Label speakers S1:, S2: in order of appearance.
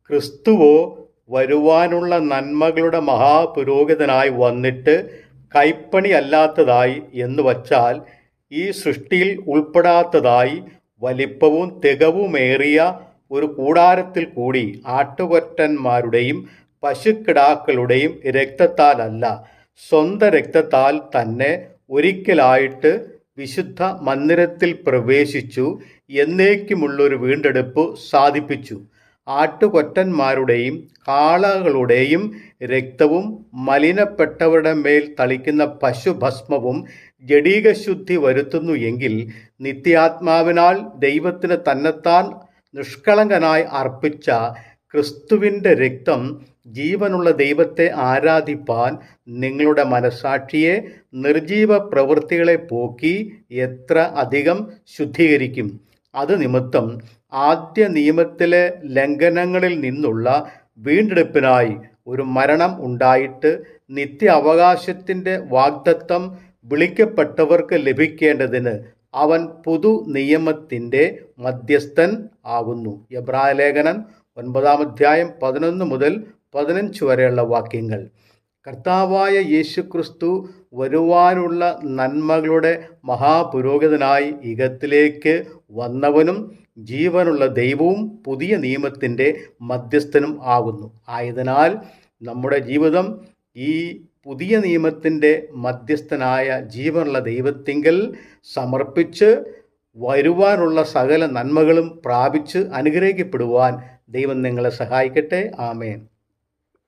S1: ക്രിസ്തുവോ വരുവാനുള്ള നന്മകളുടെ മഹാപുരോഹിതനായി വന്നിട്ട് കൈപ്പണി അല്ലാത്തതായി എന്ന് വച്ചാൽ ഈ സൃഷ്ടിയിൽ ഉൾപ്പെടാത്തതായി വലിപ്പവും തികവുമേറിയ ഒരു കൂടാരത്തിൽ കൂടി ആട്ടുകൊറ്റന്മാരുടെയും പശുക്കിടാക്കളുടെയും രക്തത്താലല്ല, സ്വന്തം രക്തത്താൽ തന്നെ ഒരിക്കലായിട്ട് വിശുദ്ധ മന്ദിരത്തിൽ പ്രവേശിച്ചു എന്നേക്കുമുള്ളൊരു വീണ്ടെടുപ്പ് സാധിപ്പിച്ചു. ആട്ടുകൊറ്റന്മാരുടെയും കാളകളുടെയും രക്തവും മലിനപ്പെട്ടവരുടെ മേൽ തളിക്കുന്ന പശുഭസ്മവും ജഡീകശുദ്ധി വരുത്തുന്നു എങ്കിൽ നിത്യാത്മാവിനാൽ ദൈവത്തിന് തന്നെത്താൻ നിഷ്കളങ്കനായി അർപ്പിച്ച ക്രിസ്തുവിൻ്റെ രക്തം ജീവനുള്ള ദൈവത്തെ ആരാധിപ്പാൻ നിങ്ങളുടെ മനസാക്ഷിയെ നിർജീവ പ്രവൃത്തികളെ പോക്കി എത്ര അധികം ശുദ്ധീകരിക്കും. അത് നിമിത്തം ആദ്യ നിയമത്തിലെ ലംഘനങ്ങളിൽ നിന്നുള്ള വീണ്ടെടുപ്പിനായി ഒരു മരണം ഉണ്ടായിട്ട് നിത്യ അവകാശത്തിൻ്റെ വാഗ്ദത്തം വിളിക്കപ്പെട്ടവർക്ക് ലഭിക്കേണ്ടതിന് അവൻ പുതു നിയമത്തിൻ്റെ മധ്യസ്ഥൻ ആകുന്നു. എബ്രായലേഖനം 9 11 മുതൽ 15 വരെയുള്ള വാക്യങ്ങൾ. കർത്താവായ യേശുക്രിസ്തു വരുവാനുള്ള നന്മകളുടെ മഹാപുരോഹിതനായി ഇഹത്തിലേക്ക് വന്നവനും ജീവനുള്ള ദൈവവും പുതിയ നിയമത്തിൻ്റെ മധ്യസ്ഥനും ആകുന്നു. ആയതിനാൽ നമ്മുടെ ജീവിതം ഈ പുതിയ നിയമത്തിൻ്റെ മധ്യസ്ഥനായ ജീവനുള്ള ദൈവത്തിങ്കൽ സമർപ്പിച്ച് വരുവാനുള്ള സകല നന്മകളും പ്രാപിച്ച് അനുഗ്രഹിക്കപ്പെടുവാൻ ദൈവം നിങ്ങളെ സഹായിക്കട്ടെ. ആമേൻ.